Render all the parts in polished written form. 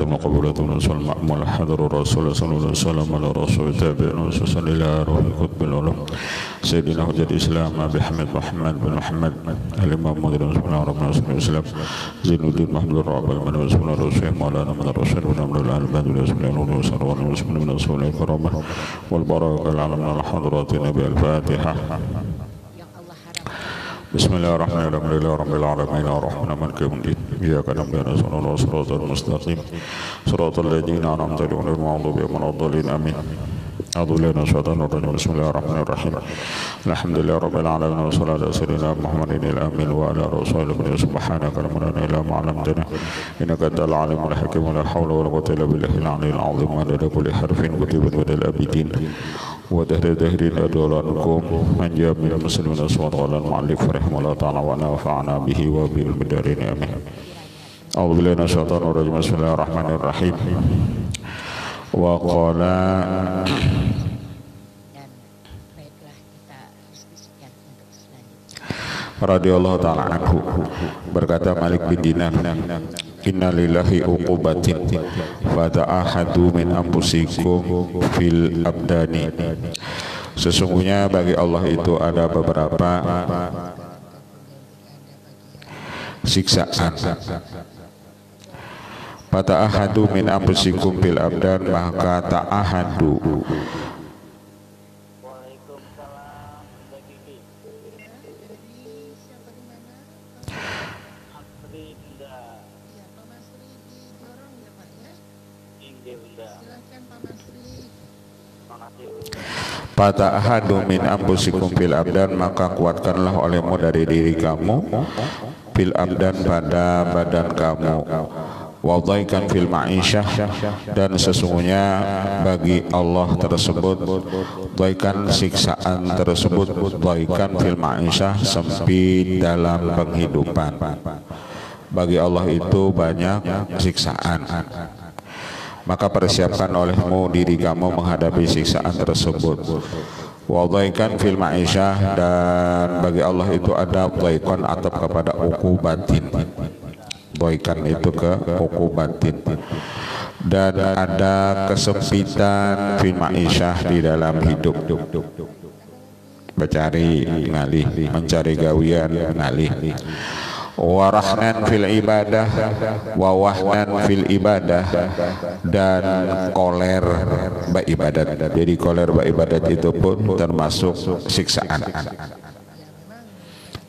المقبولة ونسأل المأمول حضر الرسول صلى الله عليه وسلم على رسول التابعين وسلم إلى روح قطب العلوم سيدنا حجة الإسلام أبي حميد محمد بن محمد الإمام مدير بسم الله الرحمن الرحيم الإسلام زين الدين محمد الرعب المن بسم الله الرحيم مولانا من الرشيد بن عبد الله البدر بسم الله الرحمن الرحيم بسم الله من رسول الكرامة والبركة العالم الحضرات النبي الفاتحة بسم الله الرحمن الرحيم لله رب العالمين الرحمن مالك يوم الدين إياك نعبد وإياك نستعين صراط المستقيم صراط الذين أنعمت عليهم غير المغضوب عليهم ولا الضالين آمين أعوذ بالله من الشيطان الرجيم بسم الله الرحمن الرحيم الحمد لله رب العالمين والصلاة على سيدنا محمد الأمين وعلى رسوله سبحانك لا علم لنا إلا ما علمتنا إنك أنت العليم الحكيم ولا حول ولا قوة إلا بالله العلي العظيم عدد كل حرف كتب بدل الأبدين ودهر دهرين أدولانكم من جميع المسلمين أصوات على المعلق رحمه الله تعالى ونفعنا به وبالعلم الدارين آمين أعوذ بالله من الشيطان الرجيم بسم الله الرحمن الرحيم وقال radhiyallahu ta'ala anhu berkata Malik bin Dinar inna lillahi uqubatin fata'ahadu min anfusikum fil abdani sesungguhnya bagi Allah itu ada beberapa siksaan fata'ahadu min anfusikum fil abdan maka ta'ahadu Fata'ahadu min anfusikum fil abdan maka kuatkanlah olehmu dari diri kamu fil abdan pada badan kamu wadaikan fil ma'isyah dan sesungguhnya bagi Allah tersebut daikan siksaan tersebut daikan fil ma'isyah sempit dalam penghidupan bagi Allah itu banyak siksaan maka persiapkan olehmu diri kamu menghadapi siksaan tersebut wadaikan fil ma'isyah dan bagi Allah itu ada daikon atap kepada ukubatin daikan itu ke ukubatin dan ada kesempitan fil ma'isyah di dalam hidup mencari ngalih mencari gawian ngalih warahnan fil ibadah wawahnan fil ibadah dan koler ba ibadat jadi koler ba ibadat itu pun termasuk siksaan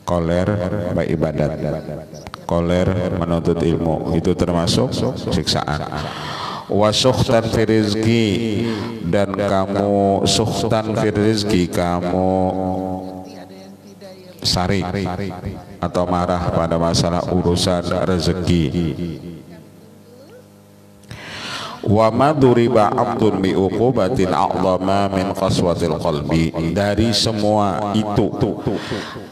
koler ba ibadat koler menuntut ilmu itu termasuk siksaan wasuhtan fi rizki dan kamu suhtan fi rizki kamu sari atau marah pada masalah urusan rezeki wa maduriba abdun bi uqubatin a'zama min qaswatil qalbi dari semua itu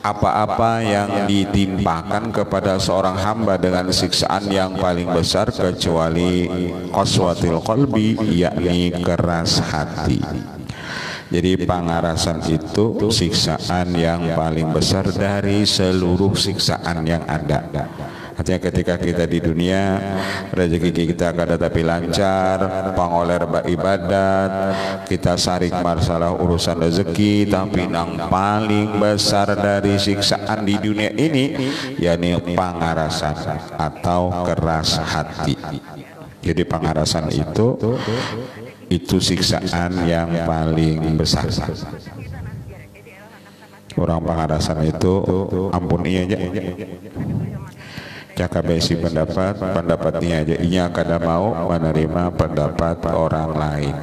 apa-apa yang ditimpakan kepada seorang hamba dengan siksaan yang paling besar kecuali qaswatil qalbi yakni keras hati. Jadi pangarasan itu siksaan yang paling besar dari seluruh siksaan yang ada. Artinya ketika kita di dunia rezeki kita kada tapi lancar, pangoler ibadat, kita sarik masalah urusan rezeki, tapi yang paling besar dari siksaan di dunia ini yakni pangarasan atau keras hati. Jadi pangarasan itu siksaan yang paling besar. Orang pangarasan itu ampuni aja. Cakap besi pendapatnya aja. Inya kada mau menerima pendapat orang lain.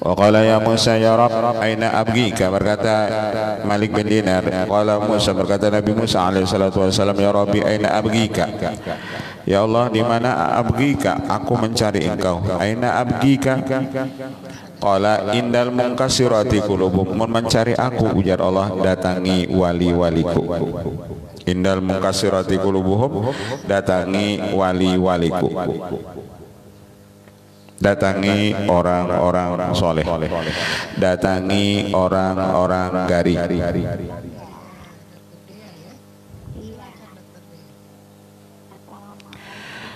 Waqala ya Musa ya Rabb aina abghika berkata Malik bin Dinar qala Musa berkata Nabi Musa alaihi salatu wasallam ya Rabbi aina abghika ya Allah di mana abghika aku mencari engkau aina abghika qala indal munkasirati qulubuhum mencari aku ujar Allah datangi wali-waliku indal munkasirati qulubuhum datangi wali-waliku datangi orang-orang soleh, datangi orang-orang garing.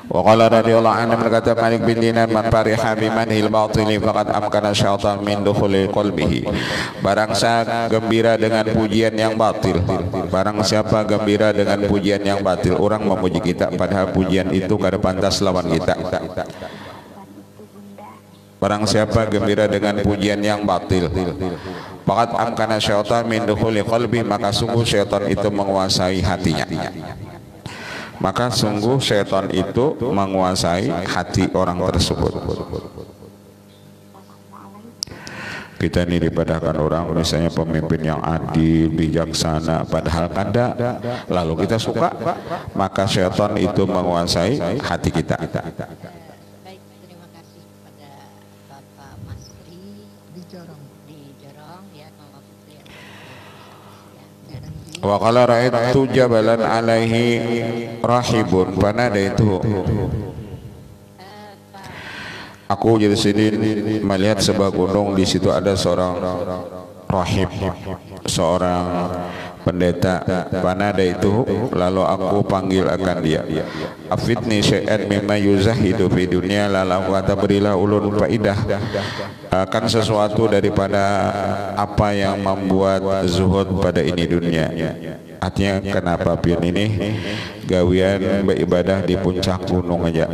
Wa qala radhiyallahu anhu berkata Malik bin Dinar man fariha bimanhil batili faqad amkana syaitan min dukhuli qalbihi. Barang siapa gembira dengan pujian yang batil, barang siapa gembira dengan pujian yang batil, orang memuji kita padahal pujian itu kada pantas lawan kita. Barang siapa gembira dengan pujian yang batil, faqad amkana syaitan min dukhuli qalbi, maka sungguh syaitan itu menguasai hatinya. Maka sungguh syaitan itu menguasai hati orang tersebut. Kita ini dipadahkan orang misalnya pemimpin yang adil, bijaksana, padahal kada, lalu kita suka, maka syaitan itu menguasai hati kita. Baik, terima kasih pada Bapak Masri di Jorong ya, Mama Putri ya. Wa qala ra'aitu jabalan alaihi rahibun fanadaitu. Aku jadi sini melihat sebuah gunung, di situ ada seorang rahib, seorang pendeta. Fanadaitu, lalu aku panggil akan dia. Afidni syai'an mimma yuzahidu fi dunya, lalu kata berilah ulun faidah akan sesuatu daripada apa yang membuat zuhud pada ini dunia. Artinya kenapa pian ini gawian beribadah di puncak gunung aja.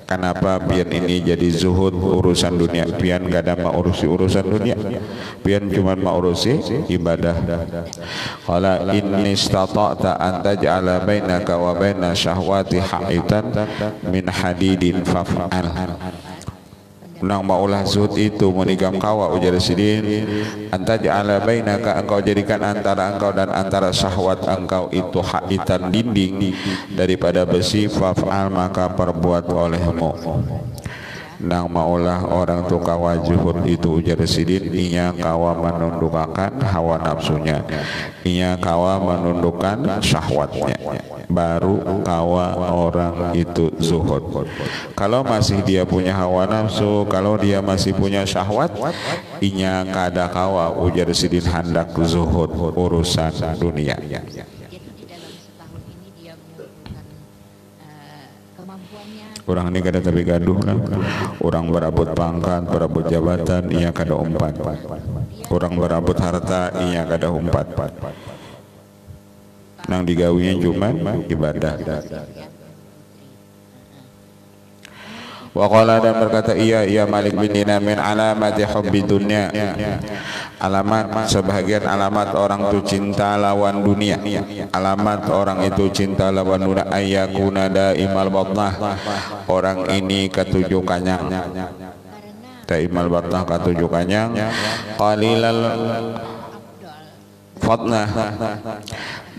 Kenapa pian ini jadi zuhud urusan dunia? Pian gak ada mau urusi urusan dunia, pian cuma mau urusi ibadah. Qala inni istata'ta an taj'ala bainaka wa baina syahwati ha'itan min hadidin faf'al. Nang maulah zuhud itu menigam kawa ujar sidin, antaj'ala bainaka, engkau jadikan antara engkau dan antara syahwat engkau itu ha'itan, dinding daripada besi, faf'al maka perbuat olehmu. Nang maulah orang tu kawa zuhud itu ujar sidin, inya kawa menundukkan hawa nafsunya, inya kawa menundukkan syahwatnya, baru kawa orang itu zuhud. Kalau masih dia punya hawa nafsu, kalau dia masih punya syahwat, inya kada kawa ujar sidin hendak zuhud urusan dunia. Jadi di dalam setahun ini dia mengumpulkan kemampuannya. Orang ini kada tapi gaduh lah. Orang berabut pangkat, berabut jabatan, ia kada umpat. Orang berabut harta, ia kada umpat. Nang digawinya cuma ibadah. Wa qala, dan berkata iya Malik bin Dinar, min alamati hubbi dunya, alamat sebahagian alamat orang itu cinta lawan dunia. Alamat orang itu cinta lawan dunia ayyakuna daimal batnah, orang ini ketujuh kanyang. Daimal batnah ketujuh kanyang, qalilal fatnah,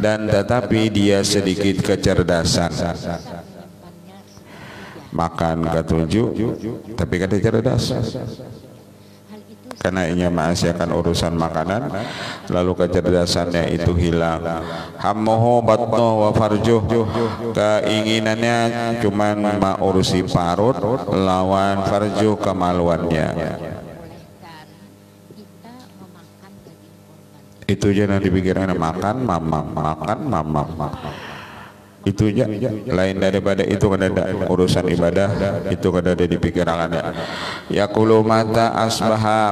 dan tetapi dia sedikit kecerdasan. Makan ketujuh tapi kada cerdas, karena ia mengasihkan urusan makanan, lalu kecerdasannya itu hilang. Hammuhu batnu wa farjuh, keinginannya cuman mengurusi parut lawan farjuh, kemaluannya. Itu jangan dipikirkan makan mamam. Itu aja, lain daripada itu kada ada urusan ibadah, itu kada ada di pikirannya. Yaqulu mata asbaha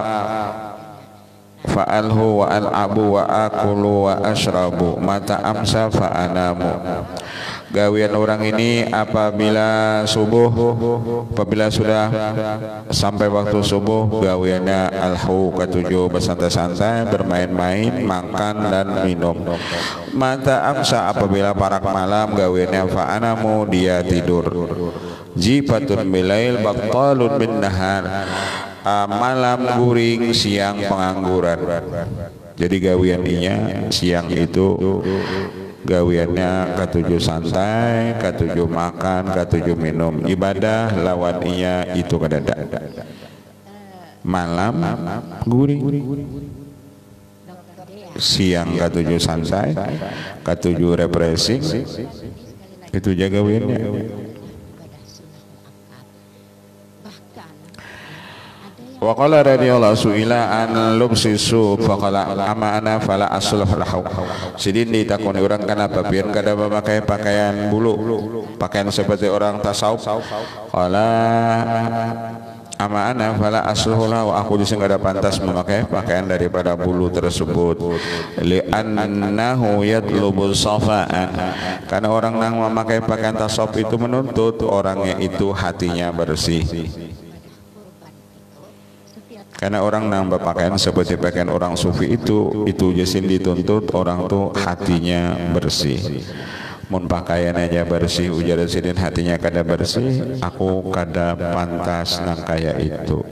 fa'alhu wa al'abu wa akulu wa ashrabu mata amsa fa'anamu. Gawian orang ini apabila subuh, apabila sudah sampai waktu subuh, gawiannya alhu ketujuh, bersantai-santai, bermain-main, makan dan minum. Mata amsa, apabila parak malam, gawiannya fa'anamu, dia tidur. Jifatun bilail battalun bin nahar, malam guring, siang pengangguran. Jadi gawiannya siang itu gawiannya ketujuh santai, ketujuh makan, ketujuh minum. Ibadah lawan ia itu kadada. Malam guring, siang ketujuh santai, ketujuh refreshing, itu jaga gawiannya. Wa qala radhiyallahu su'ila an lubsi su faqala ama ana fala asluh lahu. Sidin ditakoni orang kana babian kada memakai pakaian bulu, pakaian seperti orang tasawuf. Qala ama ana fala asluh lahu, aku justru kada pantas memakai pakaian daripada bulu tersebut. Li annahu yatlubu safa'an, karena orang yang memakai pakaian tasawuf itu menuntut orangnya itu hatinya bersih. Karena orang yang berpakaian seperti pakaian orang sufi itu jasin dituntut orang tuh hatinya bersih. Mun pakaian aja bersih, ujar sidin hatinya kada bersih, aku kada pantas nang kaya itu.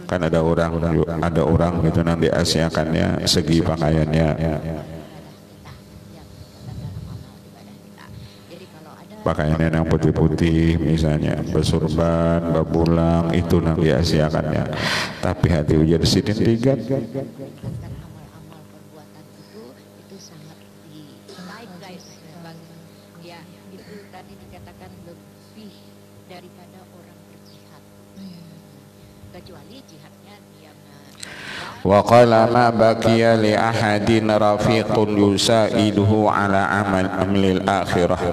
Kan ada orang gitu nang diasiakannya segi pakaiannya. Pakaiannya yang putih-putih misalnya, bersurban, berbulang, itu nang diasiakannya. Tapi hati ujar sidin tiga. Amal-amal perbuatan itu sangat baik guys. Ya, itu tadi dikatakan lebih daripada orang berjihad. Kecuali jihadnya dia Wa qala ma baqiya li ahadin rafiqun yusaiduhu ala amlil akhirah.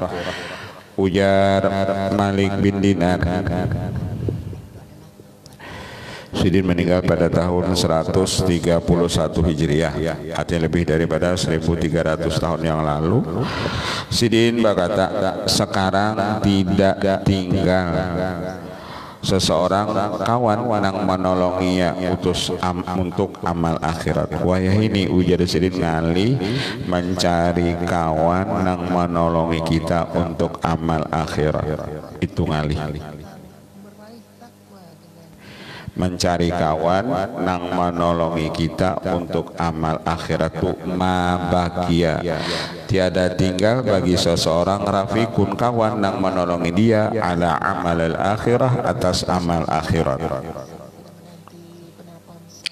Ujar Malik bin Dinar, Sidin meninggal pada tahun 131 Hijriah, artinya lebih daripada 1300 tahun yang lalu. Sidin berkata, sekarang tidak tinggal seseorang kawan yang menolonginya untuk amal akhirat. Wayah ini ujar Sidin ngali mencari kawan yang menolongi kita untuk amal akhirat. Itu ngali mencari kawan yang menolongi kita untuk amal akhirat tu mabakia, tiada tinggal bagi seseorang rafiqun kawan yang menolongi dia ala amal akhirah, atas amal akhirat,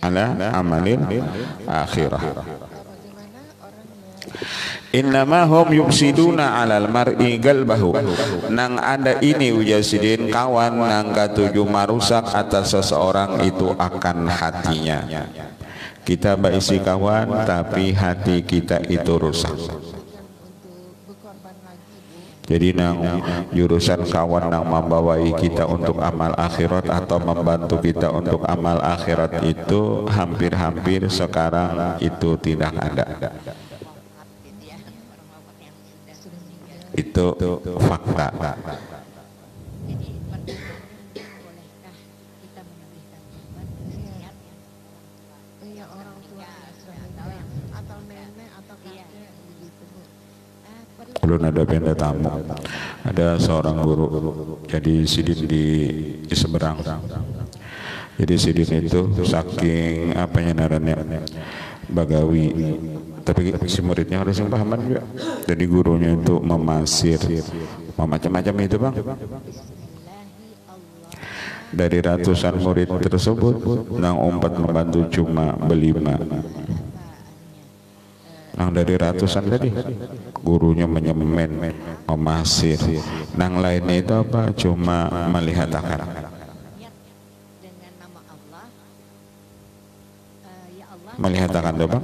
ala amalin akhirah. Innama hum yufsiduna alal mar'i galbahu, nang ada ini ujasidin kawan nang katuju marusak atas seseorang itu akan hatinya. Kita berisi kawan tapi hati kita itu rusak. Jadi nang jurusan kawan nang membawai kita untuk amal akhirat atau membantu kita untuk amal akhirat itu hampir-hampir sekarang itu tidak ada. Itu fakta. Jadi bolehkah kita memberikan korban wasiat yang orang tua atau nenek atau kakek begitu Bu? Belum ada benda tamu. Ada seorang guru. Jadi Sidin di seberang. Jadi Sidin itu saking apanya narannya bagawi. Tapi si muridnya harus yang pahaman juga. Jadi gurunya itu memasir, macam-macam itu bang. Dari ratusan murid tersebut, nang umpat membantu cuma berlima. Nang dari ratusan tadi, gurunya menyemen, memasir. Nang lainnya itu apa? Cuma melihat akar. Melihat akan itu bang.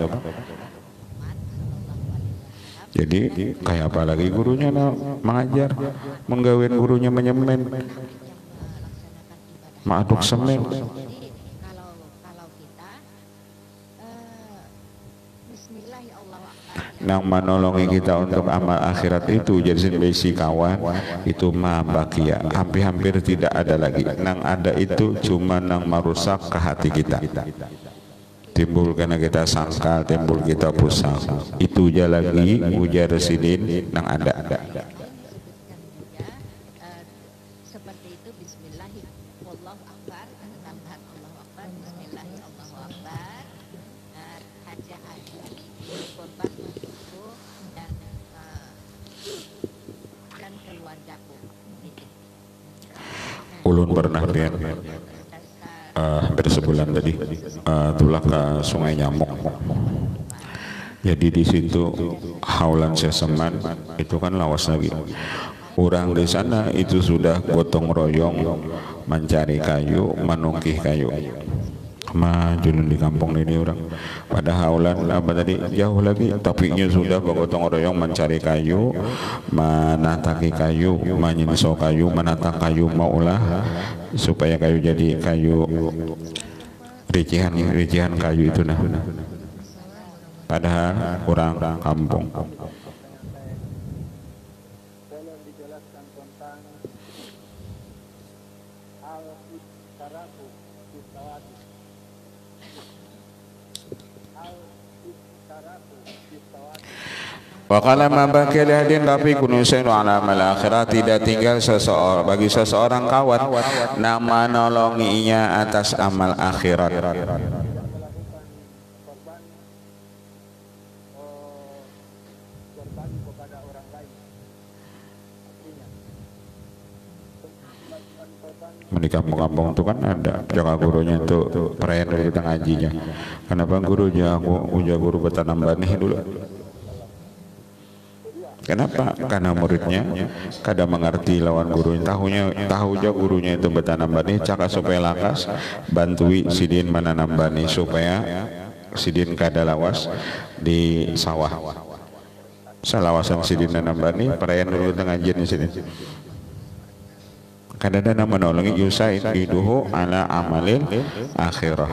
Jadi kayak apa lagi gurunya mengajar, menggawin gurunya menyemen, maaduk semen. Nang menolongi kita untuk amal akhirat itu jadi besi kawan itu mabakia, hampir-hampir tidak ada lagi. Nang ada itu cuma nang merusak ke hati kita. Timbul karena kita sangkal, timbul kita pusing. Itu aja lagi ujar Sidin nang ada. Seperti itu bismillahirrahmanirrahim. Wallahu akbar, ada tambahan Allahu akbar, bismillahirrahmanirrahim, Allahu akbar. Hajah haji korban untukku dan keluargaku. Ulun pernah lihat hampir sebulan tadi tulah ke Sungai Nyamuk. Jadi di situ Haulan Seseman itu kan lawas lagi. Orang di sana itu sudah gotong royong mencari kayu, menungkih kayu. Maju di kampung ini orang pada haulan apa tadi jauh lagi, tapi sudah bergotong royong mencari kayu, menataki kayu, menyinso kayu, menata kayu, maulah supaya kayu jadi kayu ricihan kayu itu nah. Padahal orang kampung. Wa qala ma baqiya li hadin rafi kunusainu ala amal akhirat, tidak tinggal seseorang bagi seseorang kawan yang menolonginya atas amal akhirat. Di kampung-kampung itu kan ada jaga gurunya itu perayaan dari kita ngajinya. Kenapa gurunya aku guru bertanam benih dulu? Kenapa? Karena muridnya kadang mengerti lawan gurunya, tahu aja gurunya itu bertanam benih, cakap supaya lakas, bantui sidin menanam benih supaya sidin kada lawas di sawah. Salawasan sidin menanam benih, perayaan dulu tengah ngajian di sini. Kadang-kadang menolongi yusaid iduhu ala amalil akhirah.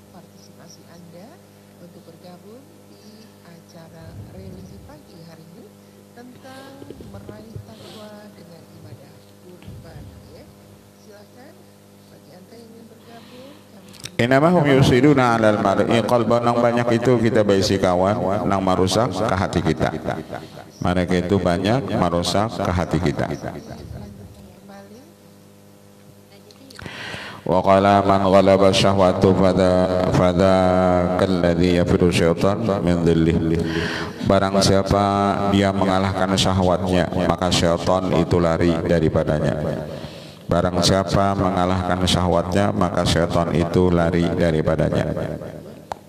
Partisipasi Anda untuk bergabung di acara religi pagi hari ini tentang meraih takwa dengan ibadah kurban, ya. Silakan bagi Anda yang ingin bergabung. Inamahum yusiduna alal mar'i qalban, nang banyak itu kita baisi kawan nang marusak ke hati kita. Mereka itu banyak marusak ke hati kita. Wa qala man ghalaba syahwatu fadha kalladhi yafiru syaitan min dhillih. Barang siapa dia mengalahkan syahwatnya, maka syaitan itu lari daripadanya. Barang siapa mengalahkan syahwatnya, maka syaitan itu lari daripadanya.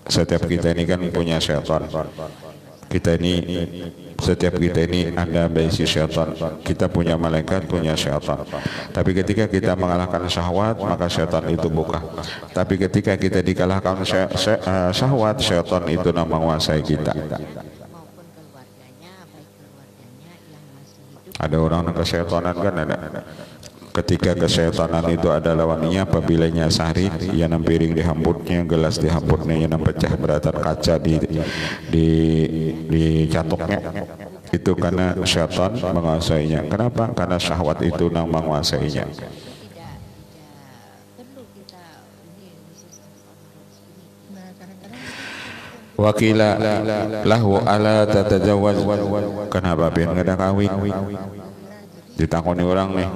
Setiap kita ini kan punya syaitan. Setiap kita ini ada baisi syaitan. Kita punya malaikat, punya syaitan. Tapi ketika kita mengalahkan syahwat, maka syaitan itu buka. Tapi ketika kita dikalahkan syahwat, syaitan itu menguasai kita. Maupun keluarganya, baik keluarganya yang masih hidup. Ada orang yang kesyaitanan kan ada. Ketika kesyaitanan itu ada lawannya, apabila nyasari ia piring dihambutnya, gelas dihambutnya, ia pecah beratan kaca dicatoknya, itu karena syaitan menguasainya. Kenapa? Karena syahwat itu nang menguasainya. Tidak perlu kita ini khusus harus ini. Nah, kadang-kadang Wakila lahu ala tatajawaz, kenapa biar nggak ada kawin? Ditakoni orang nih.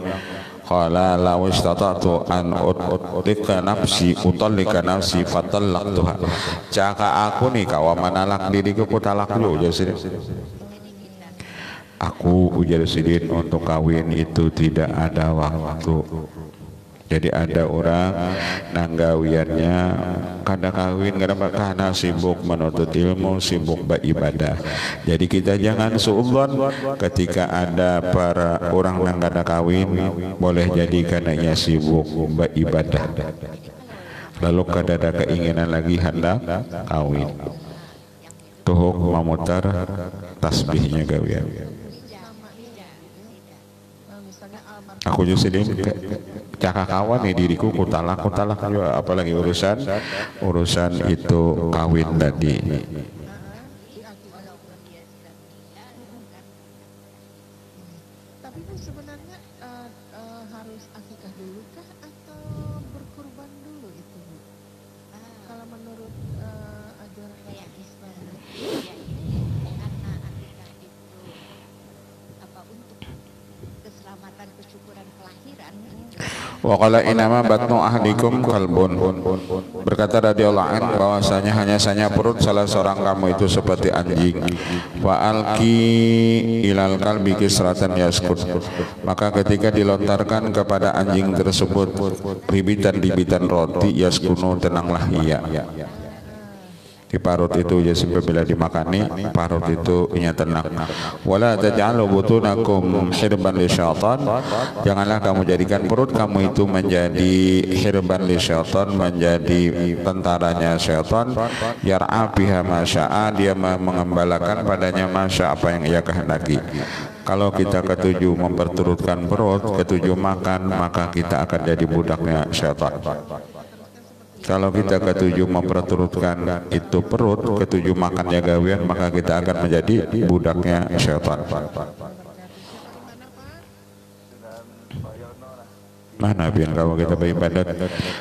Qala law istata'tu an utlika nafsi fatallaqtuha. Caka aku nih kawa manalak diriku ku talak lu jadi. Aku ujar sidin untuk kawin itu tidak ada waktu. Jadi ada orang nanggawiannya kada kawin karena sibuk menuntut ilmu, sibuk beribadah. Jadi kita jangan suudzon ketika ada para orang nang kada kawin, boleh jadi karenanya sibuk beribadah. Lalu kada ada keinginan lagi hendak kawin. Tuhuk mamutar tasbihnya gawian. misalnya almarhum Aku juga sedih cakap kawan nih diriku kutalak juga, apalagi urusan itu kawin tadi. tapi Bu sebenarnya harus akikah dulu kah atau berkurban dulu itu Bu? Kalau menurut ajaran Kayak Islam. ya ini karena akikah itu apa untuk keselamatan kesyukuran kelahiran gitu. Wa qala inama batnu ahdikum kalbun. Berkata radhiyallahu an bahwasanya hanya saja perut salah seorang kamu itu seperti anjing. Wa alqi ilal kalbi kisratan yaskut. Maka ketika dilontarkan kepada anjing tersebut bibitan roti yaskunu, tenanglah ia. di parut itu ya sampai bila dimakani parut itu inya tenang. Wala taj'alu butunakum hirban lisyaitan, janganlah kamu jadikan perut kamu itu menjadi hirban lisyaitan, menjadi tentaranya syaitan. Yar'a biha masya'a, dia mengembalakan padanya masya apa yang ia kehendaki. Kalau kita ketujuh memperturutkan perut, ketujuh makan, maka kita akan jadi budaknya syaitan. Kalau kita ketujuh memperturutkan itu perut, ketujuh makannya gawian, maka kita akan menjadi budaknya syaitan. Mana biar kalau kita beribadat,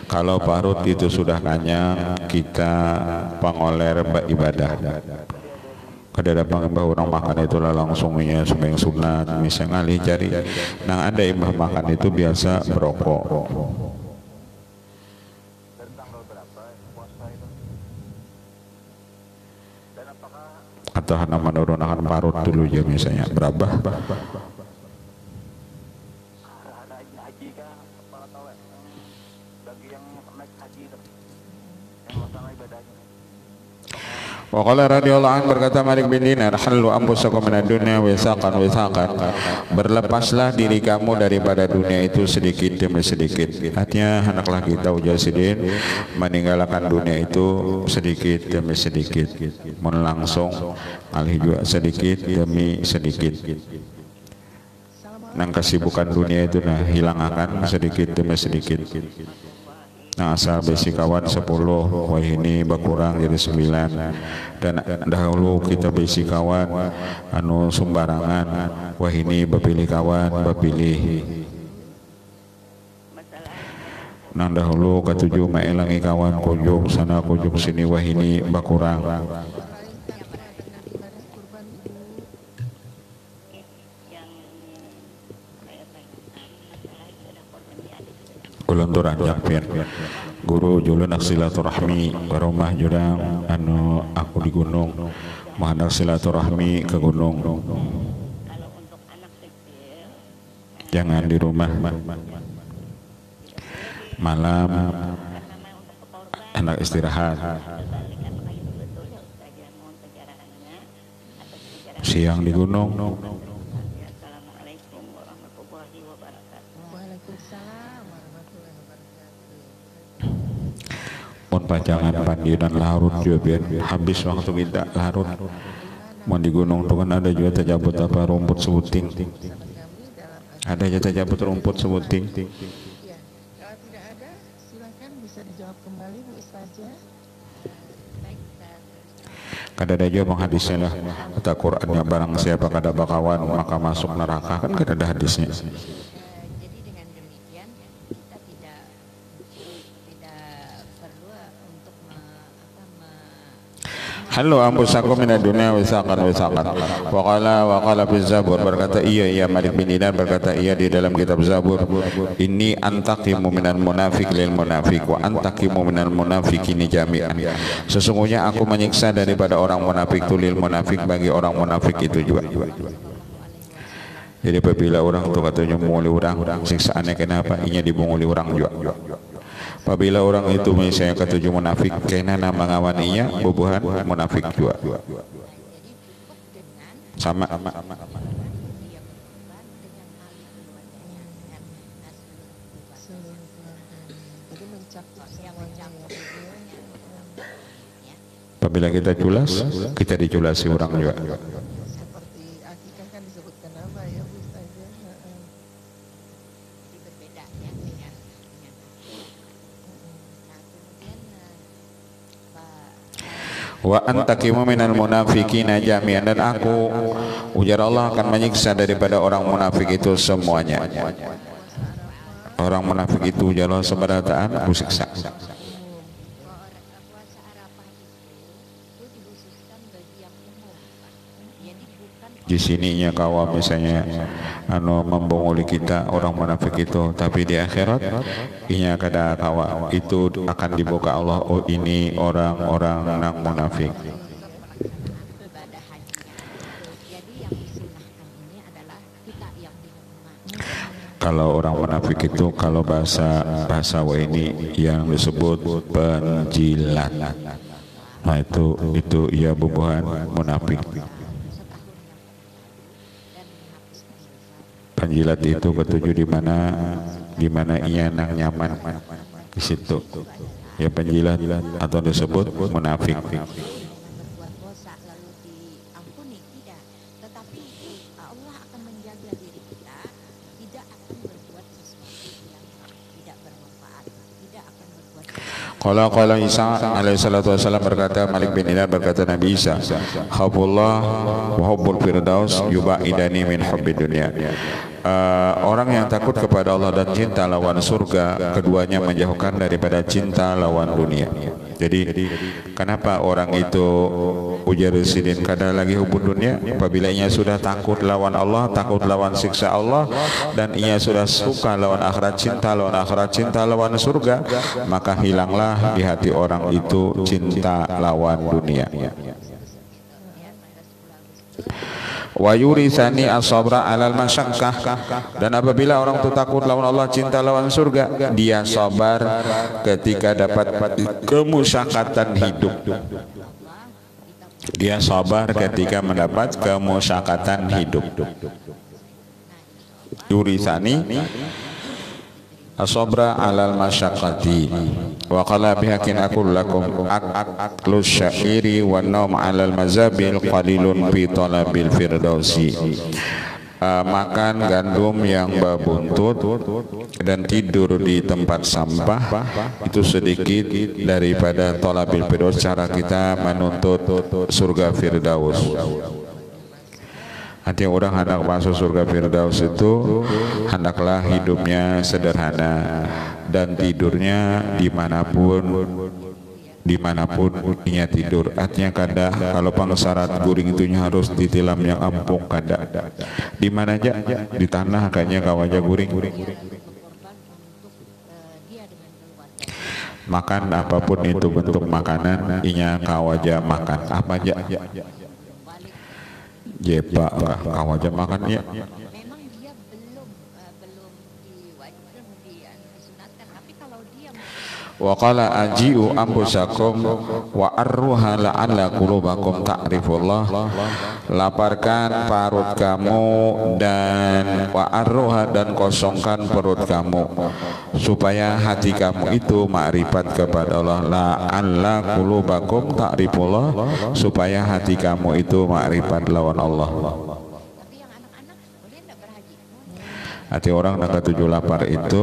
kalau parut itu sudah kenyang, kita pengoler ibadah. Kada dapat orang makan itu lah langsungnya sembahyang sunat, misalnya ngalih cari. Nah ada yang makan itu biasa berokok. Atau hanya menurunkan parut dulu ya misalnya berapa? Wa qala radhiyallahu anhu, berkata Malik bin Dinar, halu anfusakum minad dunya wisaqan wisaqan, berlepaslah diri kamu daripada dunia itu sedikit demi sedikit. Artinya hendaklah kita ujasidin meninggalkan dunia itu sedikit demi sedikit, langsung alih juga sedikit demi sedikit. Nang kesibukan dunia itu nah hilang akan sedikit demi sedikit. Nah asal besi kawan 10, wah ini berkurang jadi 9. Dan dahulu kita besi kawan anu sembarangan, wah ini berpilih kawan, berpilih. Nah dahulu ketujuh maelangi kawan, kunjung sana kunjung sini, wah ini berkurang. Kulontoran jakpir guru julun silaturahmi baromah jurang anu aku di gunung mahanak silaturahmi ke gunung, jangan di rumah malam anak istirahat, siang di gunung. Pun pajangan pandian larut juga biar habis waktu kita larut. Mau di gunung tuh kan ada juga terjabut apa rumput sebuting. Ada aja terjabut rumput sebuting. Ya, kalau tidak ada, silakan bisa dijawab kembali Bu Ustazah. Kada ada juga hadisnya lah. Kata Qur'annya barang siapa kada bakawan maka masuk neraka, kan kada ada hadisnya. Jadi dengan demikian kita tidak perlu untuk Halu anfusakum minad dunya wisaqan wisaqan. Wa qala fi Zabur, berkata iya Malik bin Dinar berkata iya di dalam kitab Zabur, ini antaqimu minal munafik lil munafik wa antaqimu minal munafiqini jami'an. Sesungguhnya aku menyiksa daripada orang munafik itu lil munafik, bagi orang munafik itu juga. Jadi apabila orang itu katanya menguli orang, siksaannya kenapa? Inya dibunguli orang juga. Apabila orang itu misalnya ketujuh munafik, kena nama ngawaninya bubuhan munafik juga. Sama. Apabila kita culas, kita diculasi orang juga. Seperti akikah kan disebutkan apa ya Bu Ustazah? berbeda ya dengan Wa antaqimu minal munafiqina jami'an, dan aku ujar Allah akan menyiksa daripada orang munafik itu semuanya. Orang munafik itu ujar Allah seberataan aku siksa. puasa Arafah itu dikhususkan bagi yang umum, jadi bukan Di sininya kawan misalnya anu membunguli kita orang munafik itu, tapi di akhirat inya kada kawa itu akan dibuka Allah, oh ini orang-orang nang munafik. ibadah haji. Jadi yang disunahkan ini adalah kita yang di rumah. Kalau orang munafik itu kalau bahasa wa ini yang disebut penjilat. Nah itu ia bubuhan munafik. Penjilat itu ketujuh di mana ia nang nyaman di situ. Ya penjilat atau disebut munafik. berbuat dosa lalu diampuni, tidak, tetapi Allah akan menjaga diri kita tidak akan berbuat sesuatu yang tidak bermanfaat, tidak akan berbuat Qala Isa alaihi salatu wasallam berkata, Malik bin Hilal berkata Nabi Isa, Habbullah wa hubbul firdaus yubaidani min hubbid dunya. Orang yang takut kepada Allah dan cinta lawan surga, keduanya menjauhkan daripada cinta lawan dunia. Jadi kenapa orang itu ujar sidin kada lagi hubun dunia? Apabila ia sudah takut lawan Allah, takut lawan siksa Allah, dan ia sudah suka lawan akhirat, cinta lawan surga, maka hilanglah di hati orang itu cinta lawan dunia. Wa yurisani as-sabra 'alal masyaqqah, dan apabila orang itu takut lawan Allah, cinta lawan surga, dia sabar ketika dapat kemusyakatan hidup. Dia sabar ketika mendapat kemusyakatan hidup. Yurisani as-sabra 'alal masyaqqati wa qala bihakin aqul lakum aklus syairi wan naum 'alal mazabil qalilun fi talabil firdausi. Makan gandum yang berbuntut dan tidur di tempat sampah itu sedikit daripada talabil firdaus, cara kita menuntut surga firdaus. Nanti orang hendak masuk surga firdaus itu hendaklah hidupnya sederhana dan tidurnya dimanapun ia tidur. Artinya kada kalau pangsyarat guring itunya harus ditilam yang ampung, kada di mana aja di tanah kayaknya kawaja guring. Makan apapun itu bentuk makanan inya kawaja makan apa aja. Jepa kawaja makan ya. memang dia belum diwajibkan, disunatkan, tapi kalau dia Wa qala aji'u ambusakum wa arruha la'alla qulubakum ta'rifullah. Laparkan parut kamu dan wa arruha, dan kosongkan perut kamu supaya hati kamu itu makrifat kepada Allah. La'alla qulubakum ta'rifullah, supaya hati kamu itu makrifat lawan Allah. tapi yang anak-anak boleh enggak berhaji? Hati orang yang ketujuh lapar itu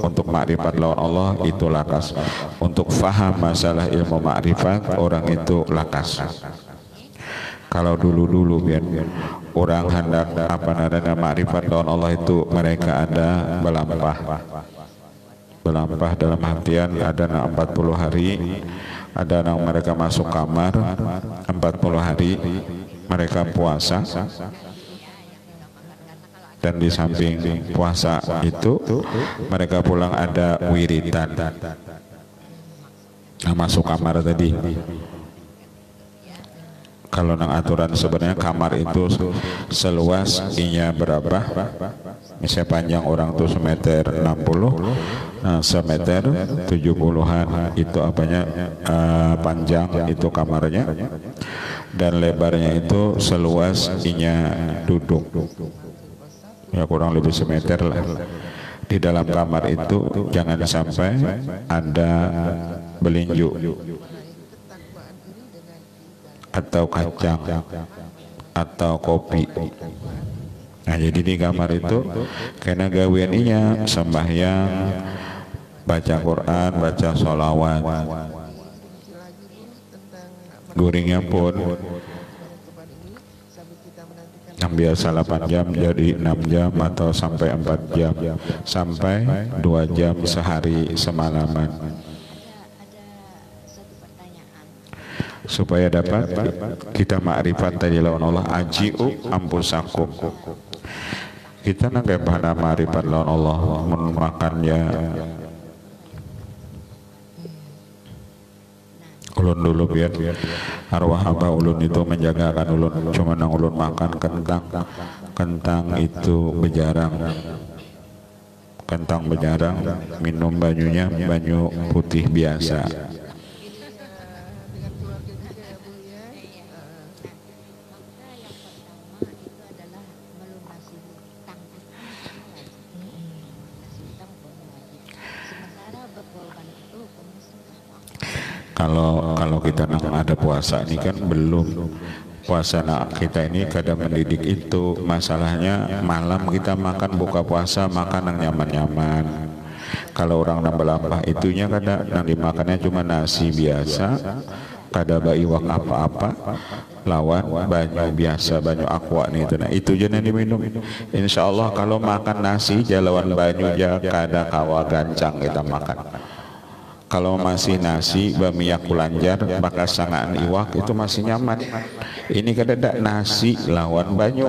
untuk makrifat lawan Allah itu lakas. Untuk faham masalah ilmu makrifat orang itu lakas. Kalau dulu biar orang hendak namanya makrifat lawan Allah itu mereka ada belampah dalam artian ada 40 hari, ada yang mereka masuk kamar 40 hari mereka puasa. Dan di samping puasa itu mereka pulang ada wiridan. Nah, masuk kamar tadi. Kalau nang aturan sebenarnya kamar itu seluas inya berapa? Misalnya panjang orang tuh semeter 60, nah semeter 70-an itu apanya panjang itu kamarnya, dan lebarnya itu seluas inya duduk. Ya kurang lebih semeter lah. Di dalam kamar itu jangan sampai ada belinju atau kacang atau kopi. Nah jadi di kamar itu karena gawianinya sembahyang, baca Quran, baca sholawat, guringnya pun yang biasa 8 jam jadi 6 jam atau sampai 4 jam sampai 2 jam sehari semalaman. Ada satu pertanyaan. Supaya dapat kita makrifat tadi lawan Allah, aji'u ampusakum. Kita nangke bahana makrifat lawan Allah makannya. Ulun dulu biar arwah abah ulun itu menjagakan ulun, cuma nang ulun makan kentang itu bejarang, minum banyunya banyu putih biasa. Kalau kita ada puasa ini kan belum. Puasa kita ini kadang mendidik itu, masalahnya malam kita makan buka puasa makan yang nyaman-nyaman. Kalau orang nambah-nambah itunya kadang yang dimakannya cuma nasi biasa, kada baiwak apa-apa, lawan banyu biasa, banyu aqua nih itu. Nah itu aja yang diminum. Insya Allah kalau makan nasi lawan banyu aja kada kawa gancang kita makan. Kalau masih nasi bamiyak kulanjar bakal sangaan iwak itu masih nyaman. Ini kadada nasi lawan banyu.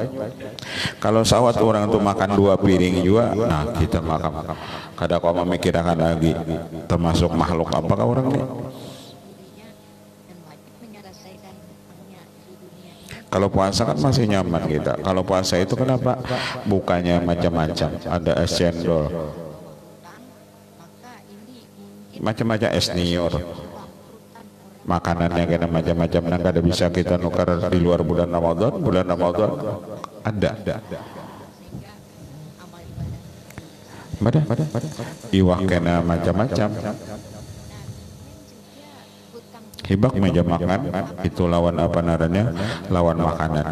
Kalau sawat orang tuh makan 2 piring juga, nah kita makan kada kau memikirkan lagi termasuk makhluk apakah orang ini. Kalau puasa kan masih nyaman kita. Kalau puasa itu kenapa? Bukannya macam-macam. Ada es cendol, macam-macam es nior, makanannya kena macam-macam, yang kada bisa kita nukar di luar bulan Ramadan. Bulan Ramadan ada iwak kena macam-macam. Hibak meja makan itu lawan apa naranya, lawan makanan.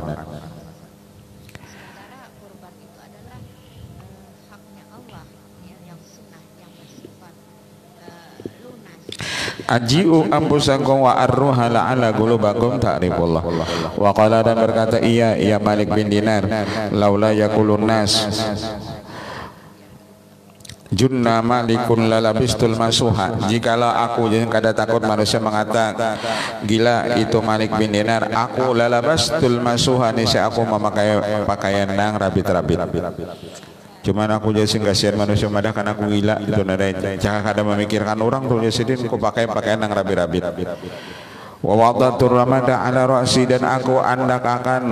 Aji'u ampusakum wa arruha la'ala qulubakum ta'rifullah. Wa qala, dan berkata iya Malik bin Dinar, laula yakulun nas junna malikun lalabistul masuha. Jikalau aku jangan kada takut manusia mengatakan gila itu Malik bin Dinar, aku lalabastul masuha nih, aku memakai pakaian yang rabit-rabit. Cuman aku jadi kasihan manusia madah kan aku gila itu nada. Jangan kada memikirkan orang tuh jadi aku pakai pakaian yang rabit-rabit. Wa wadatur ramada ala ra'si, dan aku andakakan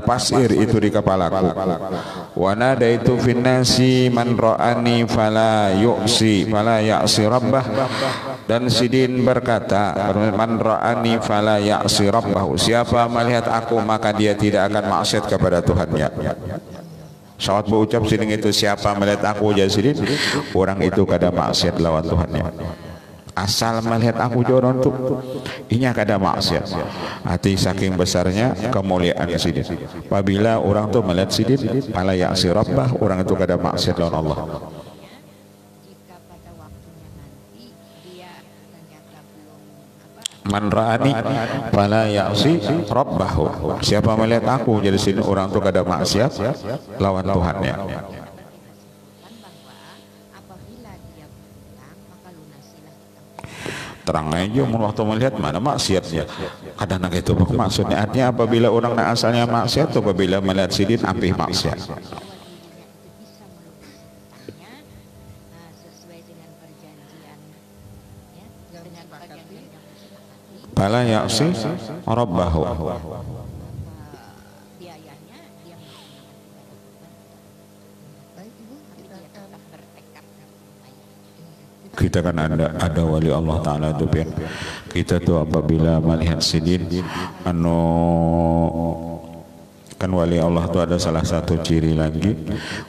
pasir itu di kepalaku. Wa nadaitu finnasi man ra'ani fala yu'si fala ya'si rabbah, dan Sidin berkata man ra'ani fala ya'si rabbah, siapa melihat aku maka dia tidak akan maksiat kepada Tuhannya. Sawat berucap Sidin itu, siapa melihat aku jadi Sidin, orang itu kada maksiat lawan Tuhannya. Asal melihat aku joron tuh inya kada maksiat. Hati saking besarnya kemuliaan Sidin. Apabila orang tuh melihat Sidin fala ya'si rabbah, orang itu kada maksiat lawan Allah. Man ra'ani fala ya'si rabbahu, siapa melihat aku jadi Sidin, orang itu kada maksiat lawan Tuhannya. Terang aja waktu melihat mana maksiatnya. Kadang itu maksudnya artinya apabila orang nak asalnya maksiat, atau apabila melihat Sidin ampih maksiat. Fala ya'si rabbahu. Kita kan ada wali Allah Ta'ala itu pian. Kita tuh apabila melihat Sidin kan wali Allah tuh ada salah satu ciri lagi.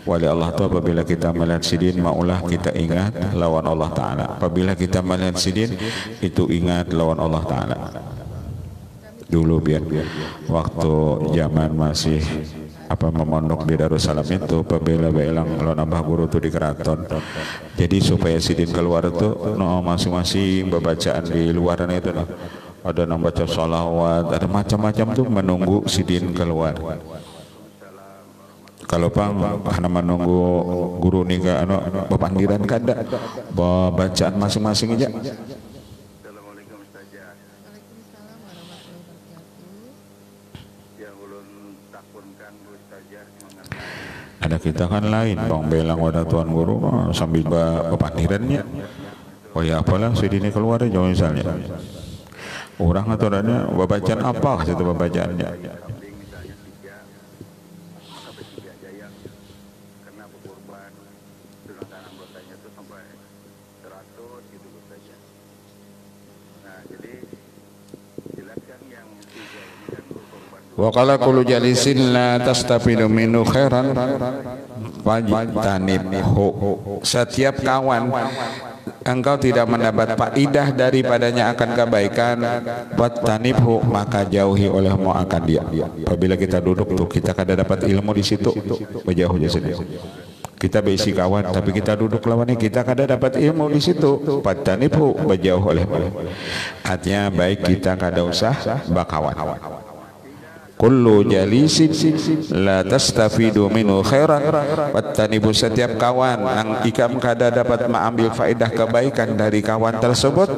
Wali Allah tuh apabila kita melihat Sidin maulah kita ingat lawan Allah Ta'ala. Apabila kita melihat Sidin itu ingat lawan Allah Ta'ala. Dulu pian waktu zaman masih memondok di Darussalam itu, apabila belang lo nambah guru tuh di keraton, jadi supaya Sidin keluar tuh masing-masing bacaan di luaran itu ada yang baca sholawat, ada macam-macam tuh menunggu Sidin keluar. Kalau hanya menunggu guru nih ke pepanggilan kada bacaan masing-masing aja. Ada kita kan lain bang belang wadah tuan guru sambil pepandirannya. Oh ya apalah Sidin keluar aja misalnya. Orang atau adanya bacaan apa situ bacaannya. Wa qala kullu jalisin la tastafidu minhu khairan fajtanibhu. Setiap kawan engkau tidak mendapat faidah daripadanya akan kebaikan, wattanibhu, maka jauhi olehmu akan dia. Apabila kita duduk tuh kita kada dapat ilmu di situ, berjauh aja sedih. Kita berisi kawan tapi kita duduk lawannya kita kada dapat ilmu di situ, wattanibhu, berjauh olehmu. Artinya baik kita kada usah bakawan. Kullu jalisin la tastafidu minhu khairan, wattanibu, setiap kawan yang ikam kada dapat mengambil faedah kebaikan dari kawan tersebut,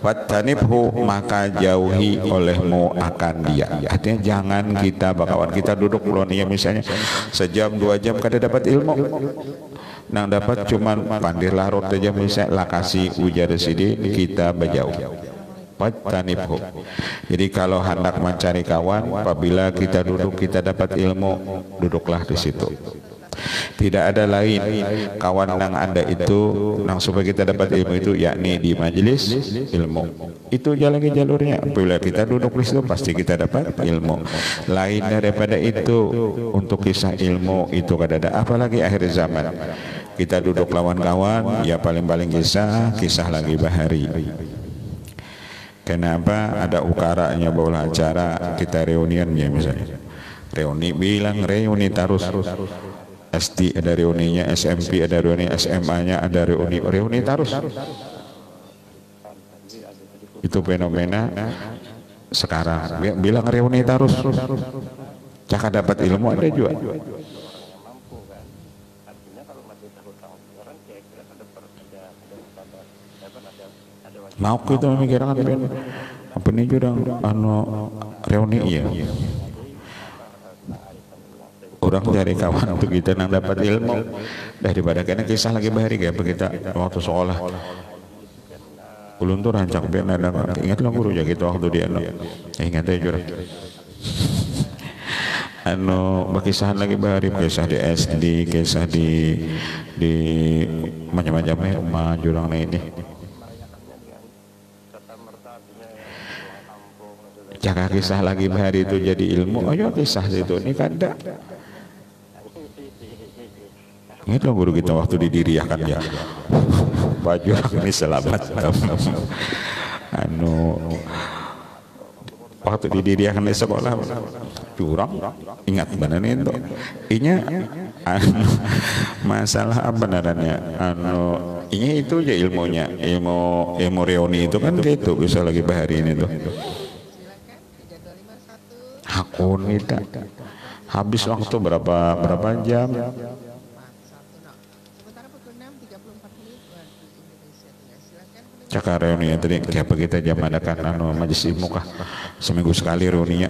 wattanibhu, maka jauhi olehmu akan dia. Artinya jangan kita bakawan, kita duduk melawan ya misalnya sejam 2 jam kada dapat ilmu, nang dapat cuman pandir larut aja misalnya lakasi ujar sidi, kita berjauh. Wattanibhu. Jadi kalau hendak mencari kawan, apabila kita duduk kita dapat ilmu, duduklah di situ. Tidak ada lain kawan yang Anda itu nang supaya kita dapat ilmu itu, yakni di majelis ilmu. Itu jalannya jalurnya. Apabila kita duduk di situ pasti kita dapat ilmu. Lain daripada itu untuk kisah ilmu itu kada ada. Apalagi akhir zaman. Kita duduk lawan kawan, ya paling-paling kisah lagi bahari. Kenapa ada ukaranya bola acara kita reunian ya misalnya. Reuni bilang reuni terus. SD ada reuninya, SMP ada reuni, SMA-nya ada reuni terus. Itu fenomena sekarang. Bilang reuni terus. Caka dapat ilmu ada juga. Mau kita memikirkan apa nih juga reuni ya. Orang cari kawan untuk kita yang dapat ilmu daripada kena kisah lagi bahari kayak kita waktu sekolah. Ulun tuh rancang biar ada ingat lah guru jadi gitu waktu dia ingat aja jurang. Berkisahan lagi bahari, kisah di SD, kisah di macam-macamnya rumah jurang ini. Jaka kisah lagi bahari itu jadi ilmu, ayo kisah itu ini kada. Ingat loh guru kita waktu didiriakan ya, baju ini selamat. Waktu didiriakan di sekolah, curang, ingat benar itu. Inya, masalah apa benarannya? Ini itu aja ilmunya, ilmu reuni itu kan gitu, bisa lagi bahari ini tuh. Hakun kita habis waktu berapa jam. Cakar reuni ya tadi kayak kita jam adakan majelis ilmu kah seminggu sekali reuninya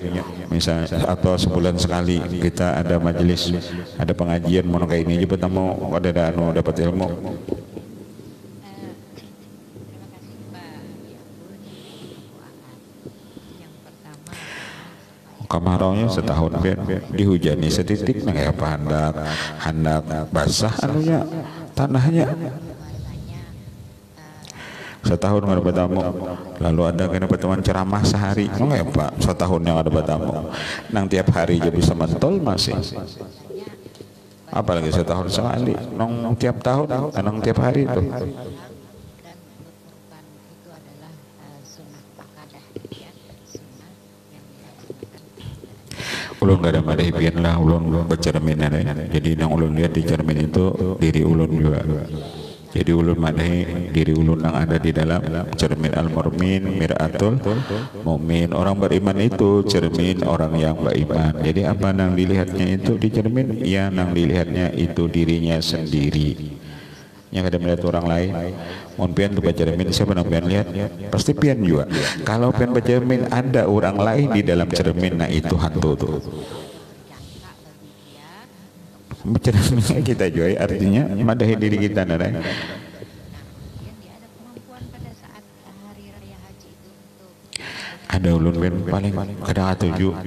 misalnya atau sebulan sekali kita ada majelis, ada pengajian mau kayak ini aja pertama ada dapat ilmu. Kemaraunya setahun dihujani setitik nah kayak apa hendak basah anunya tanahnya setahun nggak ada bertamu, lalu ada kena pertemuan ceramah sehari enggak ya Pak, setahun yang ada bertamu nang tiap hari aja bisa mentol masih apalagi setahun sekali nang tiap tahun nang tiap hari itu. Ulun gak ada madahipian lah, ulun bercermin ada. Jadi yang ulun lihat di cermin itu diri ulun juga. Jadi ulun madahi diri ulun yang ada di dalam cermin al-murmin, mir'atul mu'min. Orang beriman itu cermin orang yang beriman. Jadi apa yang dilihatnya itu di cermin? Ya yang dilihatnya itu dirinya sendiri. Yang ada melihat orang lain. Mohon pian tuh baca cermin, siapa yang pian lihat? Pasti pian juga. Kalau pian baca cermin ada orang lain di dalam cermin, nah itu hantu tuh. Baca cermin kita juga artinya madahi diri kita nara. Ada ulun pian paling kadang atuju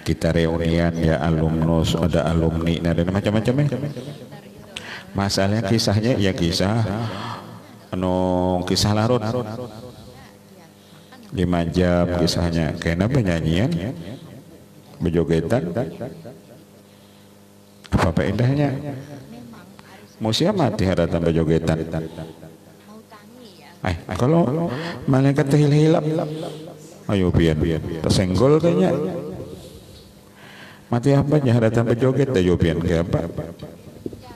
kita reunian ya alumnus, ada alumni, ada macam-macamnya. Masalahnya kisahnya ya kisah kisah larut 5 jam kisahnya kena penyanyian bejogetan apa faedahnya Musia mati ada tambah jogetan. Mau tangi ya. Kalau malaikat hilap, ayo pian, tersenggol kayaknya. Mati apa aja ada tambah joget, ayo pian kayak apa? Ya,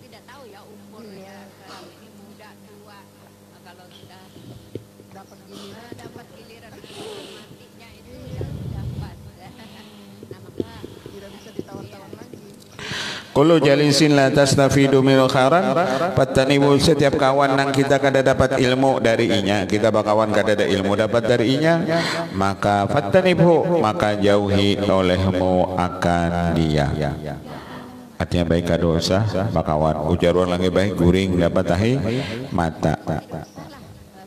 tidak tahu ya umur ya. Kalau ini muda tua, kalau sudah Dapat giliran dapat giliran matinya itu yang sudah pas. Nah maka tidak bisa ditawar-tawar lagi. Kullu jalisin la tastafidu min khairan patanibu, setiap kawan nang kita kada dapat ilmu dari inya, kita bakawan kada ada ilmu dapat dari inya, maka fatanibu, maka jauhi olehmu akan dia. Artinya baik dosa bakawan ujaran lagi baik guring dapat tahi mata.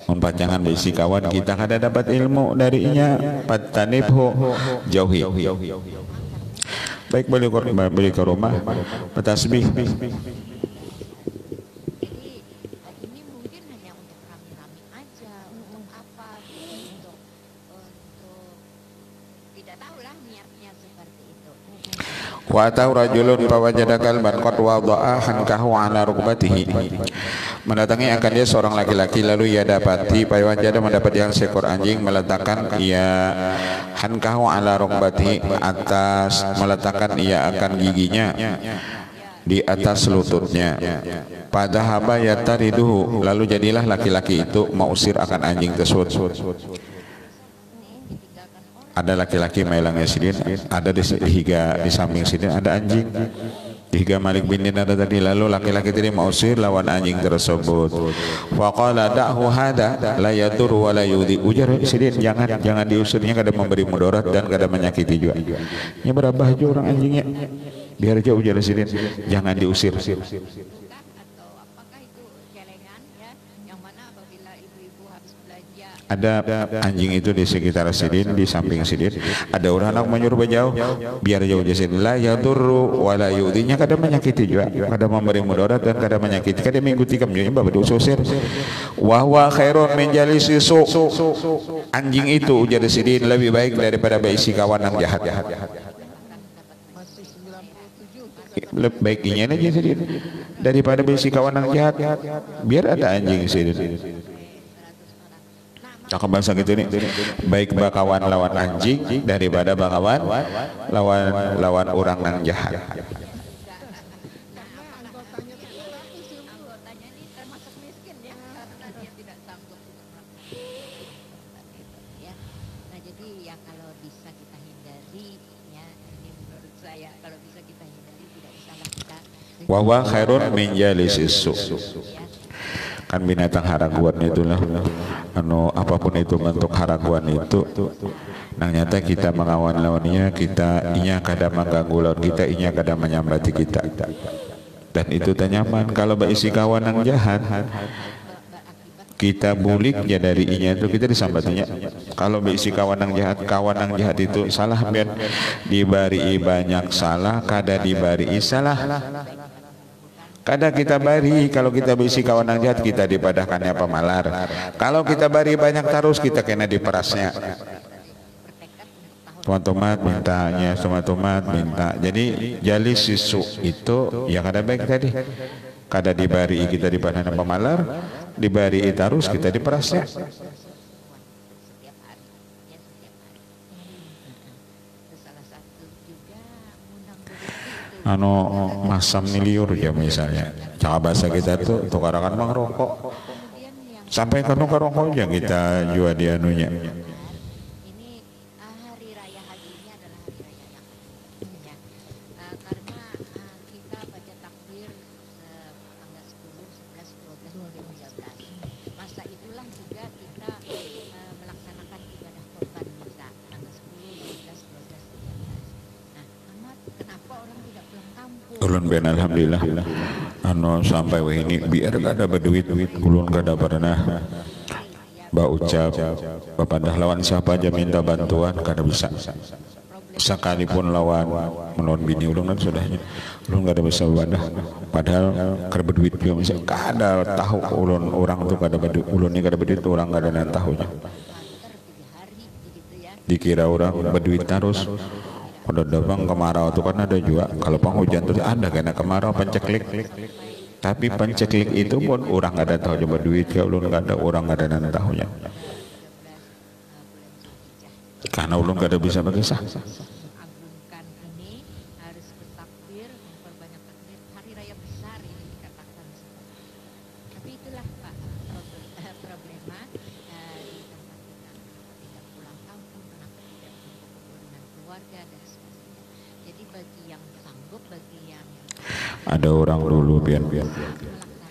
Mempanjangan bisi kawan kita kada dapat ilmu dari inya, patanibu, jauhi. Baik balik ke rumah bertasbih. jadi ini mungkin hanya untuk rame-rame aja, untuk apa? Untuk tidak tahulah niatnya seperti itu. Wa atau rajulun fawajada kalban qad wada'a hankahu ala rukbatihi. Mendatangi akan dia seorang laki-laki, lalu ia dapati fawajada mendapat yang seekor anjing meletakkan ia hankahu ala rukbatihi, atas meletakkan ia akan giginya di atas lututnya. Padahaba yatariduhu, lalu jadilah laki-laki itu mengusir akan anjing tersebut. Ada laki-laki melangnya sidin, ada di samping sidin ada anjing. Higa Malik bin Dinar tadi, lalu laki-laki tadi mengusir lawan anjing tersebut. Faqala da'hu hada la yadur wa la yudhi. Ujar sidin, jangan diusirnya, kada memberi mudarat dan kada menyakiti juga. Nya berabah aja orang anjingnya. Biar aja ujar sidin, jangan diusir. Atau apakah itu celengan ya, yang mana apabila ibu-ibu habis belanja Ada anjing itu di sekitar sidin, di samping sidin. Ada orang anak menyuruh jauh, biar jauh aja sidin. La yadurru wa la yu'dhinya, kada menyakiti juga, kada memberi mudarat dan kada menyakiti, kada mengikuti kamunya bapak diusir. Wa huwa khairun min jalisi su. Anjing itu ujar sidin lebih baik daripada berisi kawan yang jahat. Masih 97. Lebih baiknya aja sidin daripada berisi kawan yang jahat. Biar ada anjing sidin. Cakap bahasa gitu nih, baik bakawan lawan anjing daripada bakawan lawan orang yang jahat. Karena anggotanya itu 100 ya. anggotanya ini termasuk miskin ya, karena dia tidak sanggup untuk melakukan itu ya. Nah jadi ya kalau bisa kita hindari ya, ini menurut saya kalau bisa kita hindari, tidak usahlah kita Wa huwa khairun min jalisis su. ya. Kan binatang haraguan itulah, apapun itu bentuk haraguan itu, nang nyata kita mengawan lawannya, kita inya kada mengganggu lawan kita, inya kada menyambati kita, dan itu tak nyaman. Kalau berisi kawan yang jahat, kita bulik ya dari inya itu kita disambatinya. Kalau berisi kawan yang jahat itu salah, biar dibari banyak salah, kada dibari salah. Kada kita bari, kalau kita berisi kawan yang jahat kita dipadahkannya pemalar. Kalau kita bari banyak terus kita kena diperasnya. Tomat mintanya, tomat minta. Jadi jali sisu itu ya kada baik tadi. Kada dibari kita dipadahkan pemalar, dibari terus kita diperasnya. Setiap hari ya, setiap hari. Terus salah satu juga undang rezeki itu. Masam miliur ya misalnya. Cara bahasa kita tuh tukarakan mengerokok. Kemudian yang Sampai ke rokok aja kita jual di anunya. ini hari raya haji ini adalah hari raya yang penting ya. Karena kita baca takbir tanggal 10, 11, 12, 13. Masa itulah juga kita melaksanakan ibadah korban Musa tanggal 10, 11, 12, 13. Nah, Ahmad, kenapa orang tidak pulang kampung? Ulun ben alhamdulillah. Sampai wah ini biar gak ada berduit, ulun gak ada pernah ucap bapak lawan siapa aja minta bantuan kada bisa. Sekalipun lawan melon bini ulun kan sudahnya ulun gak ada bisa wadah, padahal kada berduit juga bisa, kada tahu ulun orang tuh kada berduit, ulun ini kada berduit, orang kada ada tahunya. Dikira orang berduit terus. Udah dabang kemarau tuh kan ada juga, kalau penghujan tuh ada kena kemarau penceklik. Tapi penceklik itu pun orang nggak ada tahu coba duit kalau nggak ada orang nggak ada nana tahunya. Karena ulun nggak ada bisa berkisah. Mengagungkan ini harus bertakbir, memperbanyak takbir. Hari raya besar ini dikatakan seperti itu. Tapi itulah Pak problema di tempat kita. Kenapa tidak pulang kampung, kenapa tidak berkumpul dengan keluarga dan sebagainya. Jadi bagi yang sanggup, bagi yang Ada orang dulu biar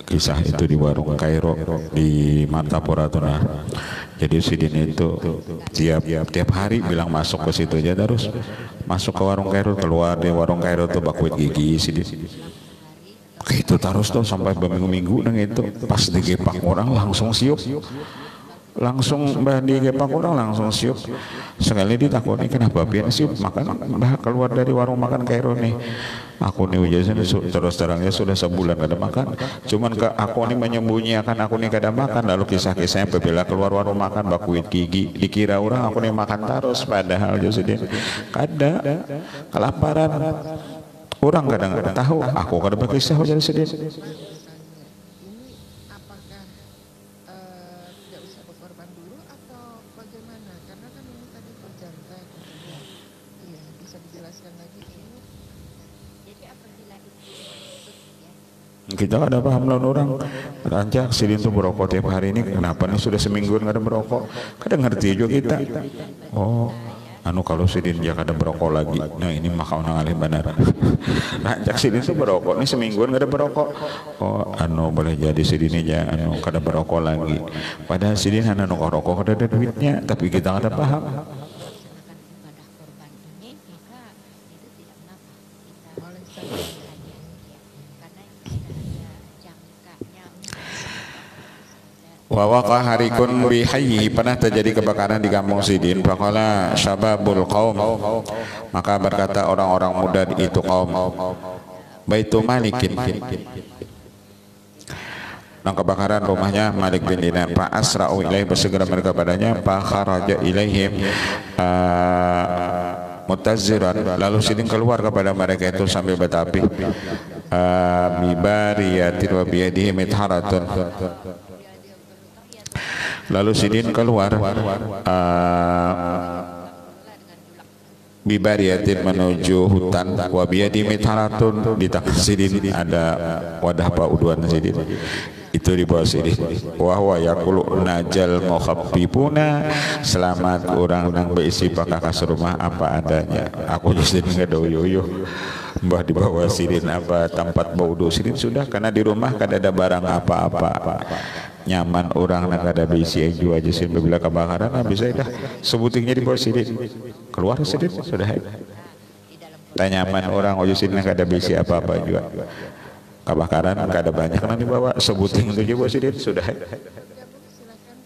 kisah itu di warung Kairo di Martapura tuh nah. Jadi Sidin itu tiap hari bilang masuk ke situ aja terus masuk ke warung Kairo, keluar di warung Kairo tuh bakuit gigi Sidin. Itu terus tuh sampai berminggu-minggu nang itu pas digepak orang langsung siup. Langsung mbah digepak orang langsung siup. Sekali ditakoni kenapa pian siup makan mbah keluar dari warung makan Kairo nih. Aku nih ujasan terus terangnya sudah sebulan gak ada makan. Cuman ke aku nih menyembunyikan aku nih gak ada makan. Lalu kisah-kisahnya bebela keluar warung makan bakuit gigi. Dikira orang aku nih makan terus padahal Josidin kada kelaparan. Orang kadang nggak tahu. Aku kada berkisah Josidin. Ini apakah tidak usah berkorban dulu atau bagaimana? Karena kan ini tadi berjantai katanya. Iya, bisa dijelaskan lagi ini. jadi apabila itu maksud ya Kita ada paham lawan orang. Rancak Sidin tuh merokok tiap hari ini. Kenapa nih sudah semingguan nggak ada merokok? Kadang ngerti juga kita. Oh, anu kalau Sidin dia kada merokok lagi. Nah ini mah kau nangalih benar. Rancak Sidin tuh merokok nih semingguan nggak ada merokok. Oh, anu boleh jadi Sidin aja anu kada merokok lagi. Padahal Sidin anu rokok kada ada duitnya, tapi kita kada paham. melaksanakan ibadah korban ini maka itu tidak mengapa kita Oleh saja. hanya ya, karena itu sudah ada jangkanya Wawaqa harikun bihayyi pernah terjadi kebakaran di kampung Sidin. Faqala syababul qaum, maka berkata orang-orang muda itu kaum Baitu Malikin. Nah kebakaran rumahnya Malik bin Dinar. Fa asra'u ilaih bersegera mereka padanya. Fa kharaja ilaihim mutazziran. Lalu Sidin keluar kepada mereka itu sambil bertapih. Bibariyatin wa biyadihi mitharatun. Lalu Sidin keluar bibariyatin menuju hutan wa biyadi mitharatun. Di tangan Sidin ada wadah pauduan Sidin. Itu di bawah Sidin. Wa huwa yaqulu najal mukhaffifuna, selamat orang nang berisi pakakas rumah apa adanya. Aku Sidin ngadoyo-yo. Mbah di bawah Sidin apa tempat baudu Sidin sudah karena di rumah kan ada barang apa-apa. Nyaman orang nak ada bisi aja aja sih bila kebakaran habis dah sebutingnya di bawah Sidin. Keluar Sidin sudah. Nyaman orang aja sih nak ada bisi apa-apa juga. Kebakaran enggak ada banyak nanti bawa sebuting itu juga Sidin sudah. Ya, Bu, silakan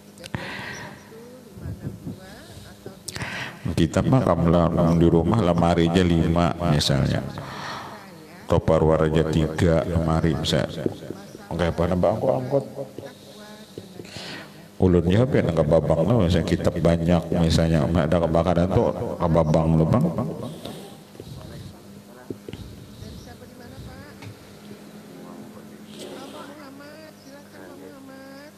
321 562 atau Kita mah kamu di rumah lemari aja 5 misalnya. Topar warna 3 lemari bisa. Oke, apa nambah angkot? Ulunnya apa yang nggak babang lo, misalnya kitab banyak misalnya ada kebakaran tuh kebabang lo bang. dari siapa di mana, Pak? Pak Muhammad, silakan Pak Muhammad.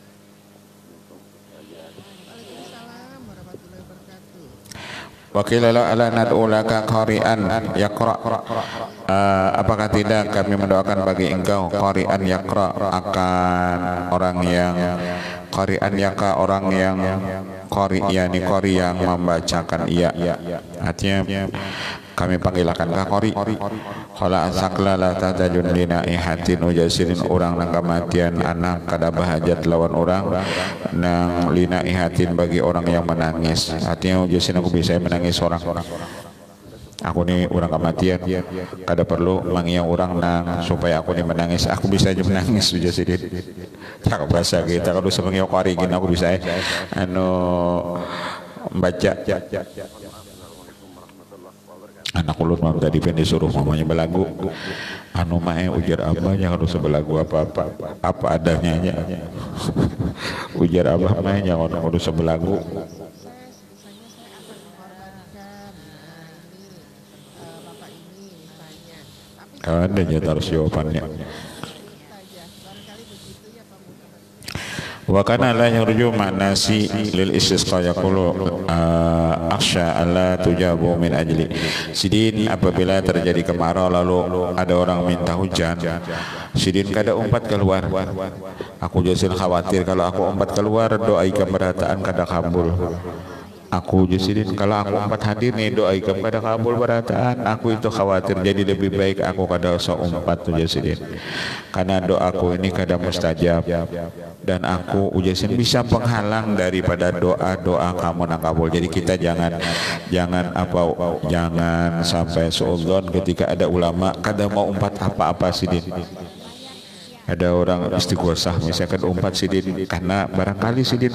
Waalaikumsalam warahmatullahi wabarakatuh. Wakilala ala nad'ulaka qari'an yaqra. Apakah tidak kami mendoakan bagi engkau qari'an yaqra, akan orang yang qari'an yaka, orang yang qari, yani qari yang membacakan iya. Artinya kami panggilkan ka qari. Qala asaqla la tatajun lina ihatin ujasirin orang nang kematian anak kada bahajat lawan orang nang lina ihatin bagi orang yang menangis. Artinya ujasin aku bisa menangis orang-orang. Aku nih orang kematian kada perlu mangiang orang nang supaya aku nih menangis, aku bisa aja menangis sudah sedih. Tak bahasa kita kalau sebagai qari gini aku bisa anu baca. Anak ulun mah tadi pengen disuruh mamanya belagu anu mah ujar abahnya kalau sebelagu apa-apa apa adanya aja. Ujar abah mah jangan kudu sebelagu. Bapak ini misalnya. Tapi Ada aja terus jawabannya. saja Wa kana la yarju ma'nasi lil istisqa yaqulu akhsha alla tujabu min ajli. Sidin apabila terjadi kemarau lalu ada orang minta hujan, sidin kada umpat keluar. Aku josin khawatir kalau aku umpat keluar doa ikam berataan kada kabul. Aku jusidin kalau aku umpat hadir nih doa ikam kada kabul berataan, aku itu khawatir, jadi lebih baik aku kada usah umpat tuh jusidin, karena doaku ini kada mustajab dan aku ujasin bisa penghalang daripada doa kamu nang kabul. Jadi kita jangan sampai suudzon ketika ada ulama kada mau umpat apa-apa sidin. Ada orang istighosah misalkan umpat sidin, karena barangkali sidin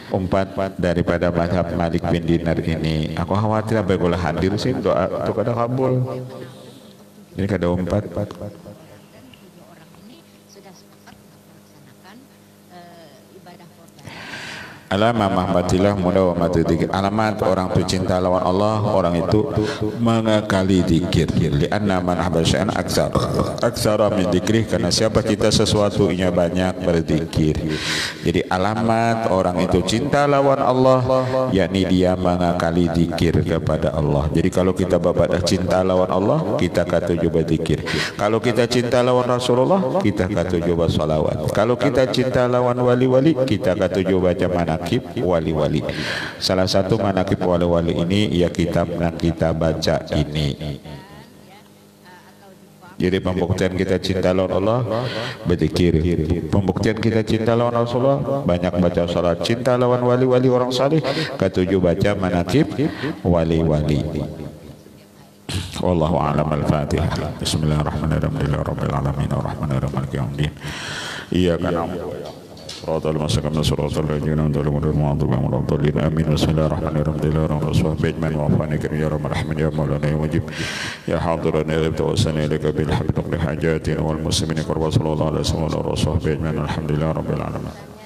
umpat daripada mazhab Malik bin Dinar ini, aku khawatir apabila hadir sih doa itu kada kabul, jadi kada umpat. Dan tujuh orang ini sudah sepakat untuk melaksanakan ibadah korban. Alamat mahbatilah mudah wa dzikir. Alamat orang itu cinta lawan Allah, orang itu mengakali zikir. Lianna man habasyan aksara min dzikrih, karena siapa cinta sesuatu inya banyak berzikir. Jadi alamat orang itu cinta lawan Allah, yakni dia mengakali zikir kepada Allah. Jadi kalau kita babadah cinta lawan Allah, kita katuju berzikir. Kalau kita cinta lawan Rasulullah, kita katuju bersolawat. Kalau kita cinta lawan wali-wali, kita katuju baca manakib wali-wali. Salah satu manakib wali-wali ini ya kitab yang kita baca ini. Jadi pembuktian kita cinta lawan Allah berzikir. Pembuktian kita cinta lawan Rasulullah banyak baca salat. Cinta lawan wali-wali orang saleh ketujuh baca manakib wali-wali. Wallahu a'lam. Al-Fatihah. Bismillahirrahmanirrahim. Alhamdulillahirabbil alamin arrahmanirrahim maliki yaumiddin. Iyyaka na'budu wa iyyaka صراط المستقيم صراط الذين أنعمت عليهم غير المغضوب عليهم ولا الضالين آمين. بسم الله الرحمن الرحيم الرسول بإجمال وعفوان كريم يا رب الرحمن يا مولانا يا مجيب يا حاضرا يا غيب توسلنا إليك بالحق تقضي حاجاتنا والمسلمين قرب صلى الله عليه وسلم الرسول بإجمال الحمد لله رب العالمين.